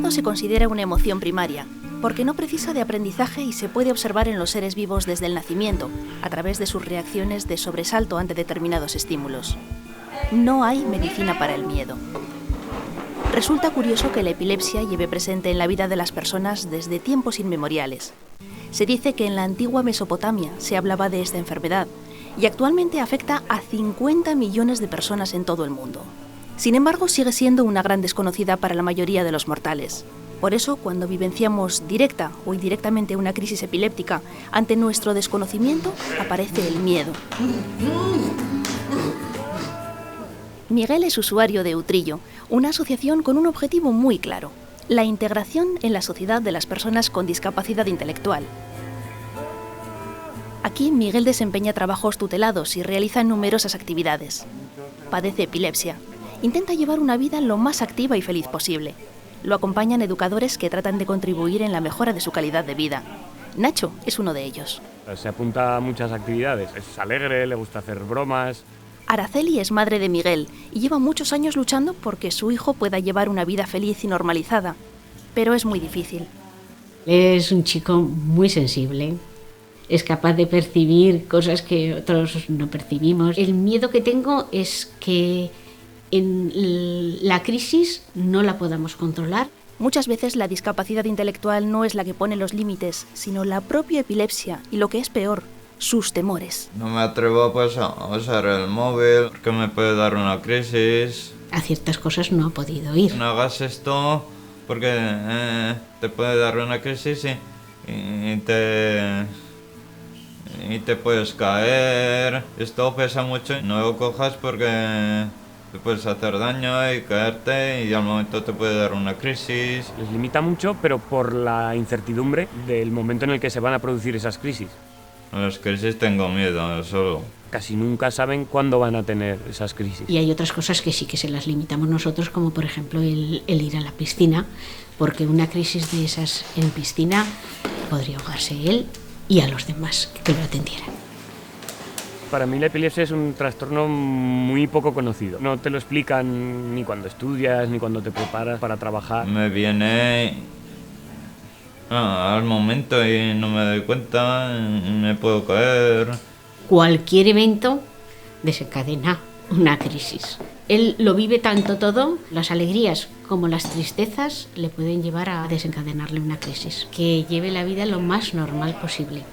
miedo se considera una emoción primaria, porque no precisa de aprendizaje y se puede observar en los seres vivos desde el nacimiento, a través de sus reacciones de sobresalto ante determinados estímulos. No hay medicina para el miedo. Resulta curioso que la epilepsia lleve presente en la vida de las personas desde tiempos inmemoriales. Se dice que en la antigua Mesopotamia se hablaba de esta enfermedad y actualmente afecta a 50 millones de personas en todo el mundo. Sin embargo, sigue siendo una gran desconocida para la mayoría de los mortales. Por eso, cuando vivenciamos directa o indirectamente una crisis epiléptica, ante nuestro desconocimiento aparece el miedo. Miguel es usuario de Utrillo, una asociación con un objetivo muy claro: la integración en la sociedad de las personas con discapacidad intelectual. Aquí Miguel desempeña trabajos tutelados y realiza numerosas actividades. Padece epilepsia. Intenta llevar una vida lo más activa y feliz posible. Lo acompañan educadores que tratan de contribuir en la mejora de su calidad de vida. Nacho es uno de ellos. Se apunta a muchas actividades. Es alegre, le gusta hacer bromas. Araceli es madre de Miguel y lleva muchos años luchando porque su hijo pueda llevar una vida feliz y normalizada. Pero es muy difícil. Es un chico muy sensible. Es capaz de percibir cosas que otros no percibimos. El miedo que tengo es que en la crisis no la podamos controlar. Muchas veces la discapacidad intelectual no es la que pone los límites, sino la propia epilepsia y, lo que es peor, sus temores. No me atrevo a usar el móvil porque me puede dar una crisis. A ciertas cosas no ha podido ir. No hagas esto porque te puede dar una crisis y te puedes caer. Esto pesa mucho, no lo cojas porque te puedes hacer daño y caerte y al momento te puede dar una crisis. Les limita mucho, pero por la incertidumbre del momento en el que se van a producir esas crisis. A las crisis tengo miedo, solo. Casi nunca saben cuándo van a tener esas crisis. Y hay otras cosas que sí que se las limitamos nosotros, como por ejemplo el ir a la piscina, porque una crisis de esas en piscina podría ahogarse él y a los demás que lo atendieran. Para mí la epilepsia es un trastorno muy poco conocido. No te lo explican ni cuando estudias, ni cuando te preparas para trabajar. Me viene al momento y no me doy cuenta, me puedo caer. Cualquier evento desencadena una crisis. Él lo vive tanto todo, las alegrías como las tristezas le pueden llevar a desencadenarle una crisis. Que lleve la vida lo más normal posible,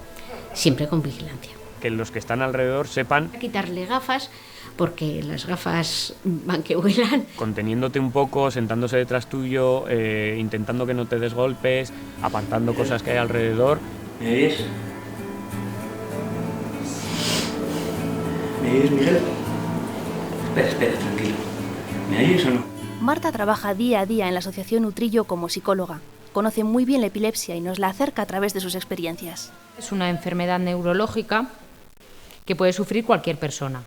siempre con vigilancia. Que los que están alrededor sepan... Quitarle gafas, porque las gafas van que vuelan. Conteniéndote un poco, sentándose detrás tuyo, intentando que no te des golpes, apartando cosas que hay alrededor. ¿Me oyes? ¿Me oyes, Miguel? Espera, tranquilo. ¿Me oyes o no? Marta trabaja día a día en la asociación Utrillo como psicóloga. Conoce muy bien la epilepsia y nos la acerca a través de sus experiencias. Es una enfermedad neurológica que puede sufrir cualquier persona.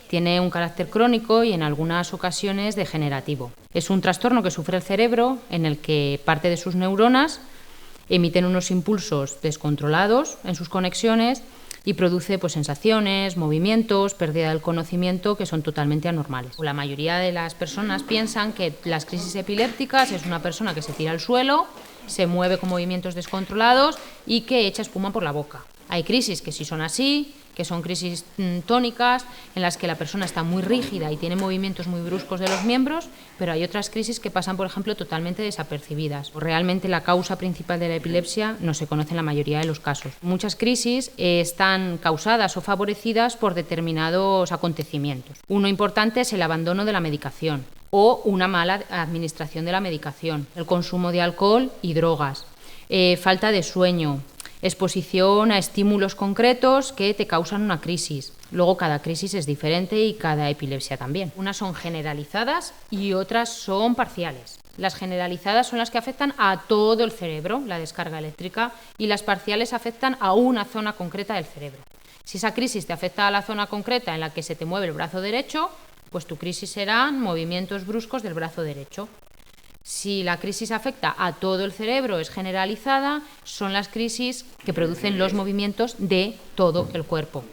Tiene un carácter crónico y en algunas ocasiones degenerativo. Es un trastorno que sufre el cerebro, en el que parte de sus neuronas emiten unos impulsos descontrolados en sus conexiones y produce sensaciones, movimientos, pérdida del conocimiento que son totalmente anormales. La mayoría de las personas piensan que las crisis epilépticas es una persona que se tira al suelo, se mueve con movimientos descontrolados y que echa espuma por la boca. Hay crisis que sí son así, que son crisis tónicas, en las que la persona está muy rígida y tiene movimientos muy bruscos de los miembros, pero hay otras crisis que pasan, por ejemplo, totalmente desapercibidas. Realmente la causa principal de la epilepsia no se conoce en la mayoría de los casos. Muchas crisis están causadas o favorecidas por determinados acontecimientos. Uno importante es el abandono de la medicación o una mala administración de la medicación, el consumo de alcohol y drogas, falta de sueño, exposición a estímulos concretos que te causan una crisis. Luego cada crisis es diferente y cada epilepsia también. Unas son generalizadas y otras son parciales. Las generalizadas son las que afectan a todo el cerebro, la descarga eléctrica, y las parciales afectan a una zona concreta del cerebro. Si esa crisis te afecta a la zona concreta en la que se te mueve el brazo derecho, pues tu crisis serán movimientos bruscos del brazo derecho. Si la crisis afecta a todo el cerebro, es generalizada, son las crisis que producen los movimientos de todo el cuerpo.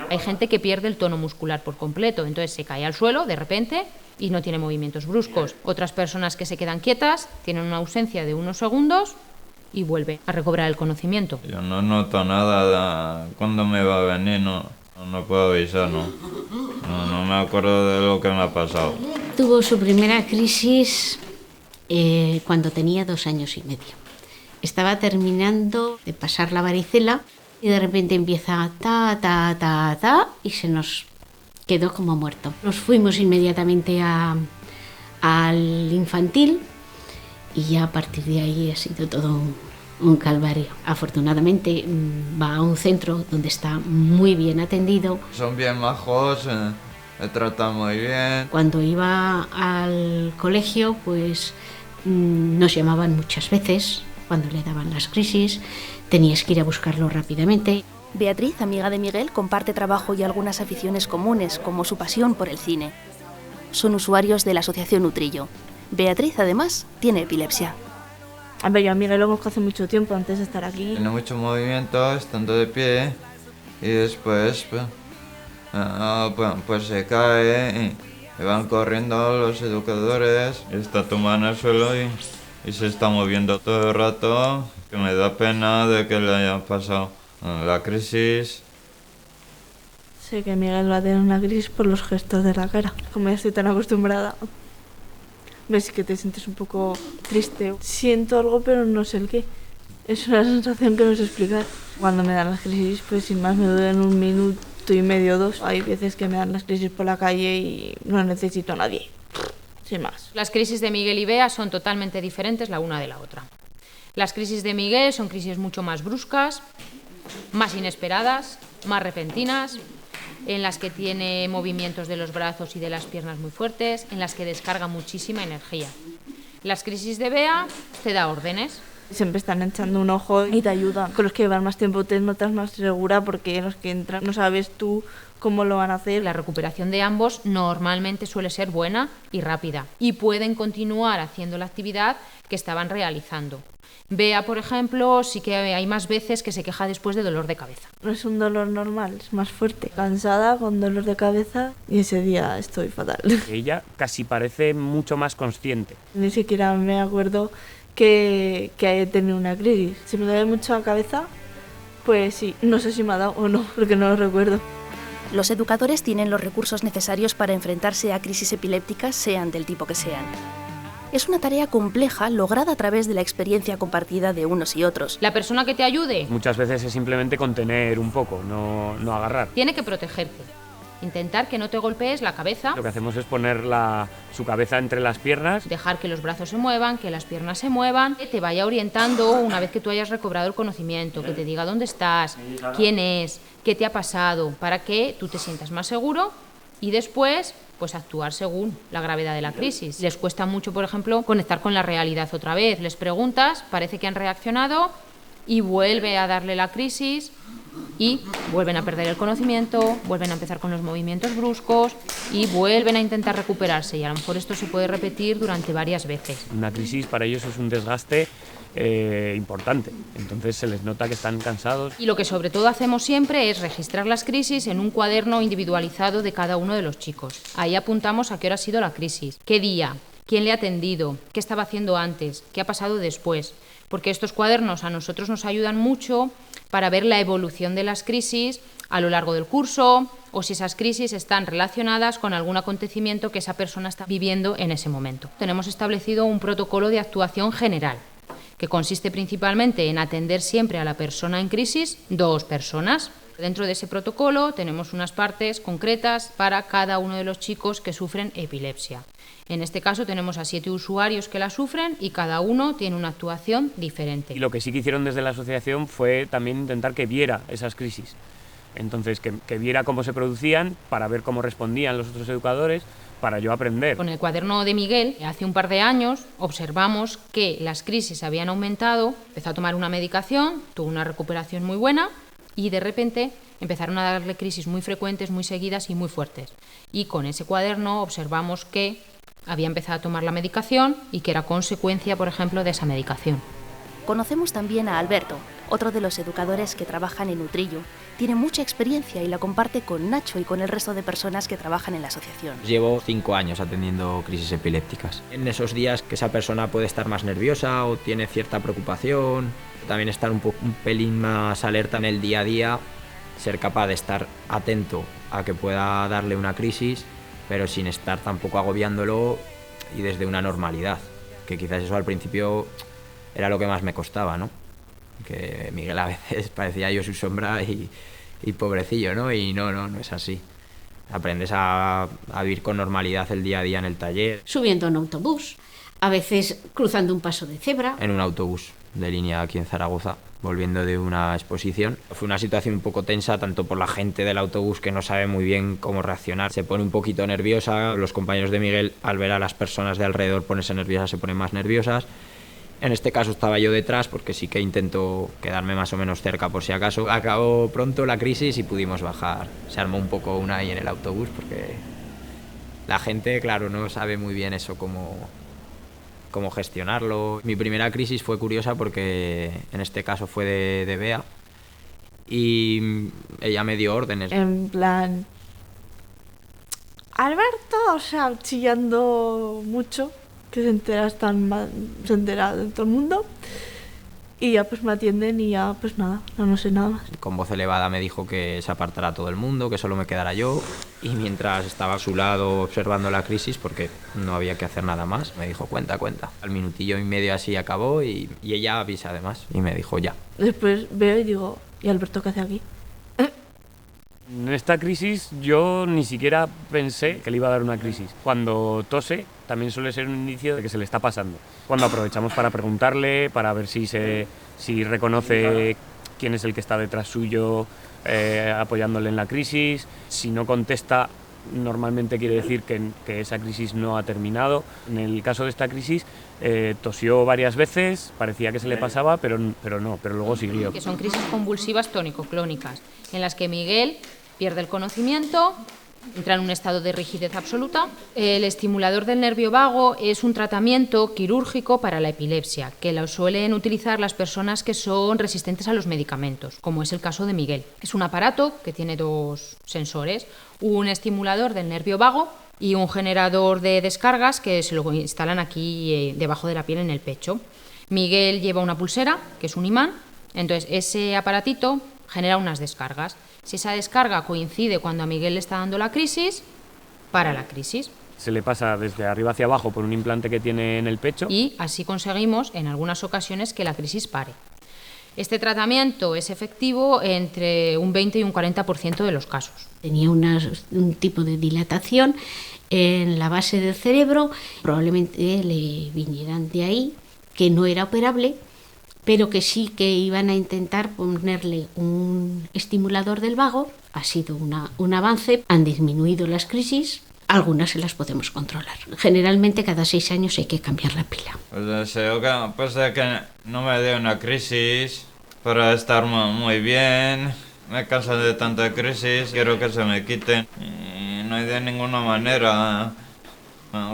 Hay gente que pierde el tono muscular por completo, entonces se cae al suelo de repente y no tiene movimientos bruscos. Otras personas que se quedan quietas tienen una ausencia de unos segundos y vuelve a recobrar el conocimiento. Yo no noto nada cuando me va a venir, no puedo avisar, no me acuerdo de lo que me ha pasado. Tuvo su primera crisis cuando tenía 2 años y medio. Estaba terminando de pasar la varicela y de repente empieza ta y se nos quedó como muerto. Nos fuimos inmediatamente al infantil y ya a partir de ahí ha sido todo un calvario. Afortunadamente va a un centro donde está muy bien atendido. Son bien majos, me tratan muy bien. Cuando iba al colegio, pues nos llamaban muchas veces cuando le daban las crisis. Tenías que ir a buscarlo rápidamente. Beatriz, amiga de Miguel, comparte trabajo y algunas aficiones comunes, como su pasión por el cine. Son usuarios de la Asociación Utrillo. Beatriz, además, tiene epilepsia. A ver, yo a Miguel lo conozco hace mucho tiempo, antes de estar aquí. Tiene mucho movimiento estando de pie y después pues se cae y van corriendo los educadores. Está tumbado en el suelo y se está moviendo todo el rato, que me da pena de que le haya pasado la crisis. Sé que Miguel va a tener una crisis por los gestos de la cara. Como ya estoy tan acostumbrada, ves que te sientes un poco triste. Siento algo, pero no sé el qué. Es una sensación que no sé explicar. Cuando me dan las crisis, pues sin más me duran 1 minuto y medio, 2. Hay veces que me dan las crisis por la calle y no necesito a nadie. Sin más. Las crisis de Miguel y Bea son totalmente diferentes la una de la otra. Las crisis de Miguel son crisis mucho más bruscas, más inesperadas, más repentinas, en las que tiene movimientos de los brazos y de las piernas muy fuertes, en las que descarga muchísima energía. Las crisis de Bea te da órdenes. Siempre están echando un ojo y te ayudan. Con los que llevan más tiempo te notas más segura porque los que entran no sabes tú cómo lo van a hacer. La recuperación de ambos normalmente suele ser buena y rápida y pueden continuar haciendo la actividad que estaban realizando. Bea, por ejemplo, sí que hay más veces que se queja después de dolor de cabeza. No es un dolor normal, es más fuerte. Cansada, con dolor de cabeza y ese día estoy fatal. Ella casi parece mucho más consciente. Ni siquiera me acuerdo que haya tenido una crisis. Si me duele mucho la cabeza, pues sí, no sé si me ha dado o no, porque no lo recuerdo. Los educadores tienen los recursos necesarios para enfrentarse a crisis epilépticas, sean del tipo que sean. Es una tarea compleja lograda a través de la experiencia compartida de unos y otros. La persona que te ayude Muchas veces es simplemente contener un poco, no agarrar. tiene que protegerte. Intentar que no te golpees la cabeza, Lo que hacemos es poner su cabeza entre las piernas. dejar que los brazos se muevan, que las piernas se muevan, que te vaya orientando una vez que tú hayas recobrado el conocimiento, que te diga dónde estás, quién es, qué te ha pasado, para que tú te sientas más seguro y después pues actuar según la gravedad de la crisis. Les cuesta mucho, por ejemplo, conectar con la realidad otra vez. Les preguntas, parece que han reaccionado y vuelve a darle la crisis y vuelven a perder el conocimiento, vuelven a empezar con los movimientos bruscos y vuelven a intentar recuperarse. Y a lo mejor esto se puede repetir durante varias veces. Una crisis para ellos es un desgaste importante, entonces se les nota que están cansados. Y lo que sobre todo hacemos siempre es registrar las crisis en un cuaderno individualizado de cada uno de los chicos. Ahí apuntamos a qué hora ha sido la crisis, qué día, quién le ha atendido, qué estaba haciendo antes, qué ha pasado después. Porque estos cuadernos a nosotros nos ayudan mucho para ver la evolución de las crisis a lo largo del curso o si esas crisis están relacionadas con algún acontecimiento que esa persona está viviendo en ese momento. Tenemos establecido un protocolo de actuación general que consiste principalmente en atender siempre a la persona en crisis, 2 personas. Dentro de ese protocolo tenemos unas partes concretas para cada uno de los chicos que sufren epilepsia. En este caso tenemos a 7 usuarios que la sufren y cada uno tiene una actuación diferente. Y lo que sí que hicieron desde la asociación fue también intentar que viera esas crisis. Entonces, que viera cómo se producían para ver cómo respondían los otros educadores, para yo aprender. Con el cuaderno de Miguel, hace un par de años, observamos que las crisis habían aumentado, empezó a tomar una medicación, tuvo una recuperación muy buena y de repente empezaron a darle crisis muy frecuentes, muy seguidas y muy fuertes. Y con ese cuaderno observamos que había empezado a tomar la medicación y que era consecuencia, por ejemplo, de esa medicación. Conocemos también a Alberto, otro de los educadores que trabajan en Utrillo, tiene mucha experiencia y la comparte con Nacho y con el resto de personas que trabajan en la asociación. Llevo 5 años atendiendo crisis epilépticas. En esos días que esa persona puede estar más nerviosa o tiene cierta preocupación, también estar un pelín más alerta en el día a día, ser capaz de estar atento a que pueda darle una crisis, pero sin estar tampoco agobiándolo y desde una normalidad, que quizás eso al principio era lo que más me costaba, ¿no? Que Miguel a veces parecía yo su sombra y pobrecillo, ¿no? Y no es así. Aprendes a vivir con normalidad el día a día en el taller. Subiendo a un autobús, a veces cruzando un paso de cebra. En un autobús de línea aquí en Zaragoza, volviendo de una exposición. Fue una situación un poco tensa, tanto por la gente del autobús que no sabe muy bien cómo reaccionar. Se pone un poquito nerviosa, los compañeros de Miguel al ver a las personas de alrededor ponerse nerviosas se ponen más nerviosas. En este caso estaba yo detrás porque sí que intento quedarme más o menos cerca por si acaso. Acabó pronto la crisis y pudimos bajar. Se armó un poco una ahí en el autobús porque la gente, claro, no sabe muy bien eso cómo gestionarlo. Mi primera crisis fue curiosa porque en este caso fue de Bea y ella me dio órdenes. En plan, Alberto, o sea, chillando mucho, que se entera de todo el mundo, y ya pues me atienden y ya pues nada, no sé nada más. Con voz elevada me dijo que se apartara todo el mundo, que solo me quedara yo, y mientras estaba a su lado observando la crisis, porque no había que hacer nada más, me dijo cuenta. Al minutillo y medio así acabó y ella avisa además y me dijo ya. Después veo y digo, ¿y Alberto qué hace aquí? En esta crisis yo ni siquiera pensé que le iba a dar una crisis. Cuando tose también suele ser un indicio de que se le está pasando. Cuando aprovechamos para preguntarle, para ver si reconoce quién es el que está detrás suyo apoyándole en la crisis. Si no contesta, normalmente quiere decir que esa crisis no ha terminado. En el caso de esta crisis tosió varias veces, parecía que se le pasaba, pero luego siguió. Que son crisis convulsivas tónico-clónicas, en las que Miguel pierde el conocimiento, entra en un estado de rigidez absoluta. El estimulador del nervio vago es un tratamiento quirúrgico para la epilepsia, que lo suelen utilizar las personas que son resistentes a los medicamentos, como es el caso de Miguel. Es un aparato que tiene 2 sensores, un estimulador del nervio vago y un generador de descargas que se lo instalan aquí debajo de la piel en el pecho. Miguel lleva una pulsera, que es un imán, entonces ese aparatito genera unas descargas. Si esa descarga coincide cuando a Miguel le está dando la crisis, para la crisis. Se le pasa desde arriba hacia abajo por un implante que tiene en el pecho. Y así conseguimos, en algunas ocasiones, que la crisis pare. Este tratamiento es efectivo entre un 20 y un 40% de los casos. Tenía un tipo de dilatación en la base del cerebro, probablemente le vinieran de ahí, que no era operable, pero que sí que iban a intentar ponerle un estimulador del vago. Ha sido un avance, han disminuido las crisis, algunas se las podemos controlar. Generalmente cada 6 años hay que cambiar la pila. Pues deseo que no me dé una crisis para estar muy bien. Me canso de tanta crisis, quiero que se me quiten. Y no hay de ninguna manera.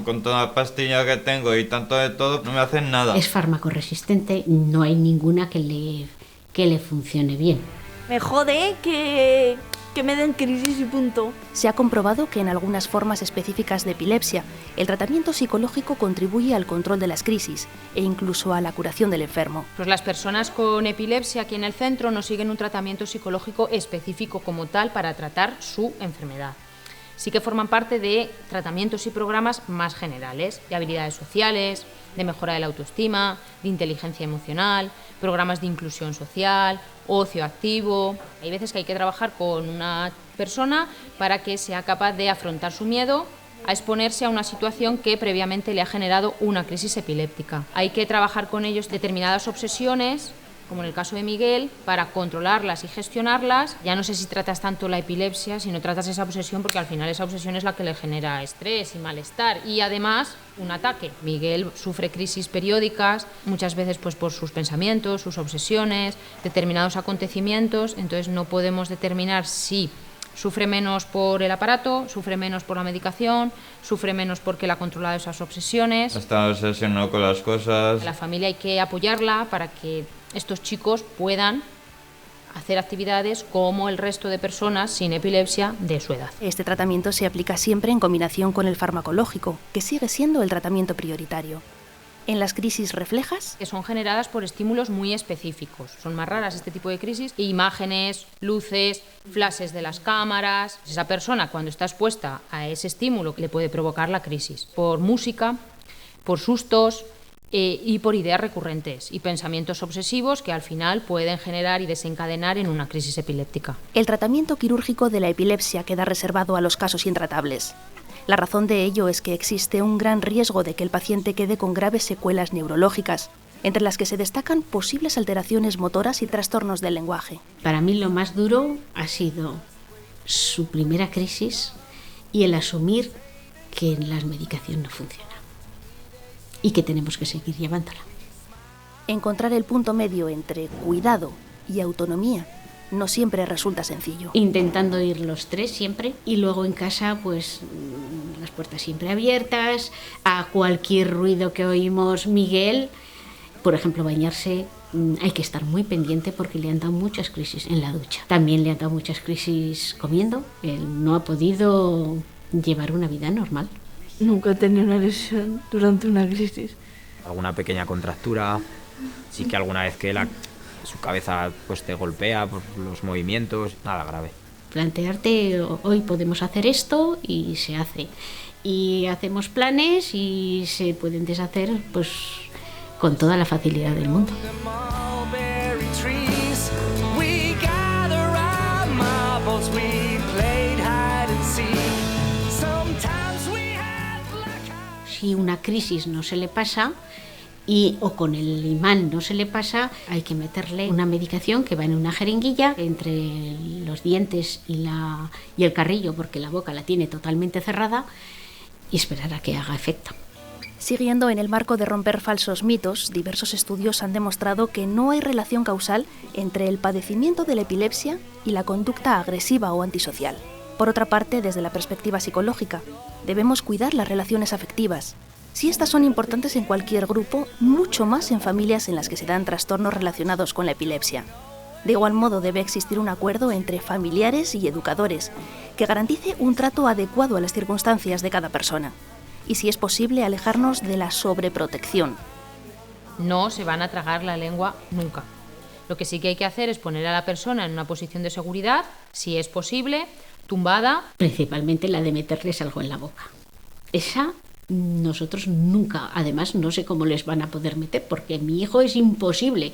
Con toda la pastilla que tengo y tanto de todo, no me hacen nada. Es fármaco resistente, no hay ninguna que le funcione bien. Me jode que me den crisis y punto. Se ha comprobado que en algunas formas específicas de epilepsia, el tratamiento psicológico contribuye al control de las crisis e incluso a la curación del enfermo. Pues las personas con epilepsia aquí en el centro no siguen un tratamiento psicológico específico como tal para tratar su enfermedad. Sí que forman parte de tratamientos y programas más generales, de habilidades sociales, de mejora de la autoestima, de inteligencia emocional, programas de inclusión social, ocio activo. Hay veces que hay que trabajar con una persona para que sea capaz de afrontar su miedo a exponerse a una situación que previamente le ha generado una crisis epiléptica. Hay que trabajar con ellos determinadas obsesiones, como en el caso de Miguel, para controlarlas y gestionarlas. Ya no sé si tratas tanto la epilepsia, si no tratas esa obsesión, porque al final esa obsesión es la que le genera estrés y malestar y además un ataque. Miguel sufre crisis periódicas, muchas veces pues por sus pensamientos, sus obsesiones, determinados acontecimientos, entonces no podemos determinar si sufre menos por el aparato, sufre menos por la medicación, sufre menos porque le ha controlado esas obsesiones. Está obsesionado con las cosas. A la familia hay que apoyarla para que estos chicos puedan hacer actividades como el resto de personas sin epilepsia de su edad. Este tratamiento se aplica siempre en combinación con el farmacológico, que sigue siendo el tratamiento prioritario. En las crisis reflejas, que son generadas por estímulos muy específicos. Son más raras este tipo de crisis, imágenes, luces, flashes de las cámaras. Esa persona, cuando está expuesta a ese estímulo, le puede provocar la crisis por música, por sustos y por ideas recurrentes y pensamientos obsesivos que al final pueden generar y desencadenar en una crisis epiléptica. El tratamiento quirúrgico de la epilepsia queda reservado a los casos intratables. La razón de ello es que existe un gran riesgo de que el paciente quede con graves secuelas neurológicas, entre las que se destacan posibles alteraciones motoras y trastornos del lenguaje. Para mí lo más duro ha sido su primera crisis y el asumir que la medicación no funciona y que tenemos que seguir llevándola. Encontrar el punto medio entre cuidado y autonomía no siempre resulta sencillo. Intentando ir los tres siempre y luego en casa pues las puertas siempre abiertas, a cualquier ruido que oímos. Miguel, por ejemplo, bañarse, hay que estar muy pendiente porque le han dado muchas crisis en la ducha. También le han dado muchas crisis comiendo. Él no ha podido llevar una vida normal. Nunca he tenido una lesión durante una crisis. Alguna pequeña contractura, sí que alguna vez que su cabeza pues te golpea por los movimientos, nada grave. Plantearte, hoy podemos hacer esto y se hace. Y hacemos planes y se pueden deshacer pues con toda la facilidad del mundo. Si una crisis no se le pasa o con el imán no se le pasa, hay que meterle una medicación que va en una jeringuilla entre los dientes y el carrillo, porque la boca la tiene totalmente cerrada, y esperar a que haga efecto. Siguiendo en el marco de romper falsos mitos, diversos estudios han demostrado que no hay relación causal entre el padecimiento de la epilepsia y la conducta agresiva o antisocial. Por otra parte, desde la perspectiva psicológica, debemos cuidar las relaciones afectivas. Si estas son importantes en cualquier grupo, mucho más en familias en las que se dan trastornos relacionados con la epilepsia. De igual modo, debe existir un acuerdo entre familiares y educadores que garantice un trato adecuado a las circunstancias de cada persona. Y si es posible, alejarnos de la sobreprotección. No se van a tragar la lengua nunca. Lo que sí que hay que hacer es poner a la persona en una posición de seguridad, si es posible, tumbada. Principalmente la de meterles algo en la boca. Esa nosotros nunca, además no sé cómo les van a poder meter, porque mi hijo es imposible.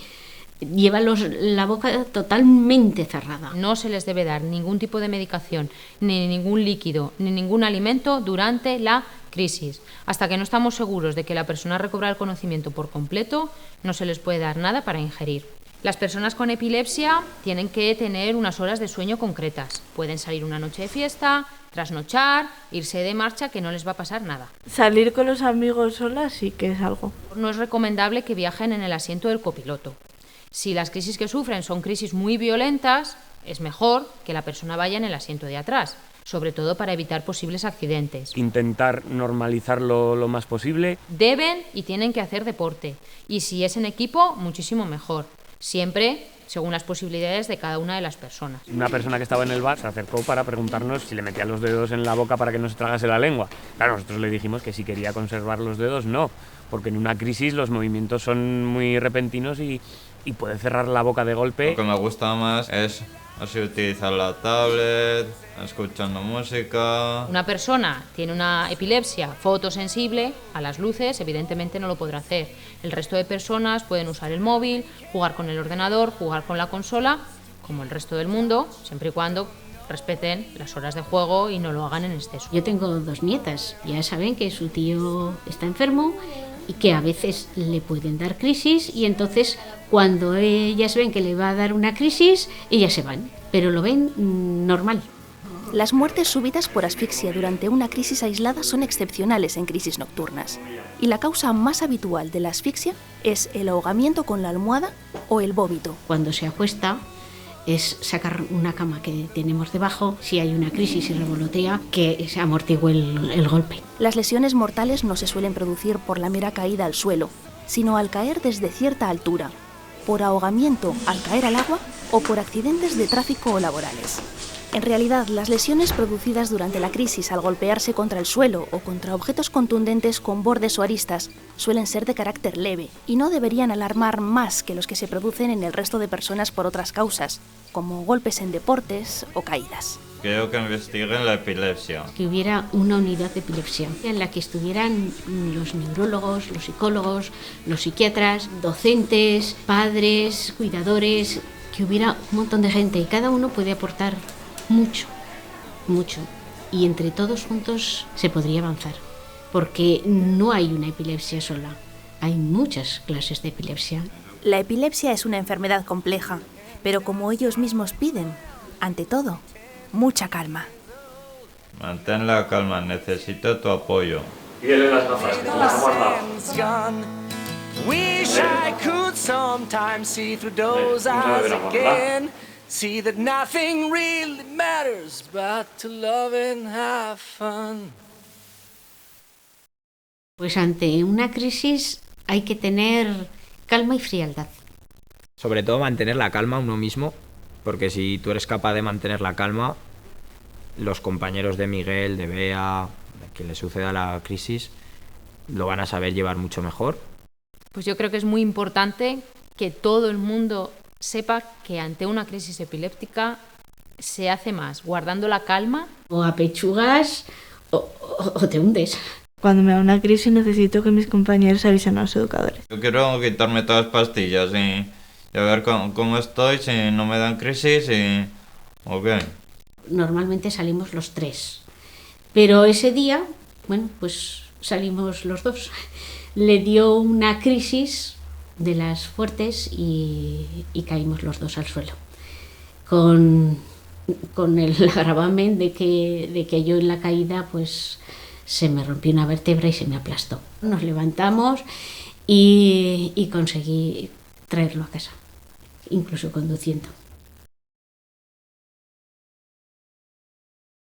Lleva la boca totalmente cerrada. No se les debe dar ningún tipo de medicación, ni ningún líquido, ni ningún alimento durante la crisis. Hasta que no estamos seguros de que la persona recobra el conocimiento por completo, no se les puede dar nada para ingerir. Las personas con epilepsia tienen que tener unas horas de sueño concretas. Pueden salir una noche de fiesta, trasnochar, irse de marcha, que no les va a pasar nada. Salir con los amigos solas sí que es algo. No es recomendable que viajen en el asiento del copiloto. Si las crisis que sufren son crisis muy violentas, es mejor que la persona vaya en el asiento de atrás, sobre todo para evitar posibles accidentes. Intentar normalizarlo lo más posible. Deben y tienen que hacer deporte, y si es en equipo, muchísimo mejor. Siempre según las posibilidades de cada una de las personas. Una persona que estaba en el bar se acercó para preguntarnos si le metía los dedos en la boca para que no se tragase la lengua. Claro, nosotros le dijimos que si quería conservar los dedos, no, porque en una crisis los movimientos son muy repentinos y puede cerrar la boca de golpe. Lo que me gusta más es así utilizar la tablet, escuchando música. Una persona tiene una epilepsia fotosensible a las luces, evidentemente no lo podrá hacer. El resto de personas pueden usar el móvil, jugar con el ordenador, jugar con la consola, como el resto del mundo, siempre y cuando respeten las horas de juego y no lo hagan en exceso. Yo tengo 2 nietas, ya saben que su tío está enfermo y que a veces le pueden dar crisis, y entonces cuando ellas ven que le va a dar una crisis, ellas se van, pero lo ven normal. Las muertes súbitas por asfixia durante una crisis aislada son excepcionales en crisis nocturnas, y la causa más habitual de la asfixia es el ahogamiento con la almohada o el vómito. Cuando se acuesta es sacar una cama que tenemos debajo, si hay una crisis y revolotea, que se amortigue el golpe. Las lesiones mortales no se suelen producir por la mera caída al suelo, sino al caer desde cierta altura, por ahogamiento al caer al agua o por accidentes de tráfico o laborales. En realidad, las lesiones producidas durante la crisis al golpearse contra el suelo o contra objetos contundentes con bordes o aristas suelen ser de carácter leve y no deberían alarmar más que los que se producen en el resto de personas por otras causas, como golpes en deportes o caídas. Quiero que investiguen la epilepsia. Que hubiera una unidad de epilepsia en la que estuvieran los neurólogos, los psicólogos, los psiquiatras, docentes, padres, cuidadores, que hubiera un montón de gente y cada uno puede aportar mucho, mucho. Y entre todos juntos se podría avanzar, porque no hay una epilepsia sola, hay muchas clases de epilepsia. La epilepsia es una enfermedad compleja, pero como ellos mismos piden, ante todo, mucha calma. Mantén la calma, necesito tu apoyo. Pídele las gafas, que te las hemos dado. Wish I could sometimes see through those eyes again. See that nothing really matters but to love and have fun. Pues ante una crisis hay que tener calma y frialdad. Sobre todo mantener la calma uno mismo, porque si tú eres capaz de mantener la calma, los compañeros de Miguel, de Bea, de quien le suceda la crisis, lo van a saber llevar mucho mejor. Pues yo creo que es muy importante que todo el mundo sepa que ante una crisis epiléptica se hace más guardando la calma. O apechugas o te hundes. Cuando me da una crisis necesito que mis compañeros avisen a los educadores. Yo quiero quitarme todas las pastillas y a ver cómo estoy, si no me dan crisis y... ¿O qué? Normalmente salimos los 3, pero ese día, bueno, pues salimos los 2. Le dio una crisis de las fuertes y caímos los 2 al suelo. Con el gravamen de que yo en la caída pues se me rompió una vértebra y se me aplastó. Nos levantamos y conseguí traerlo a casa, incluso conduciendo.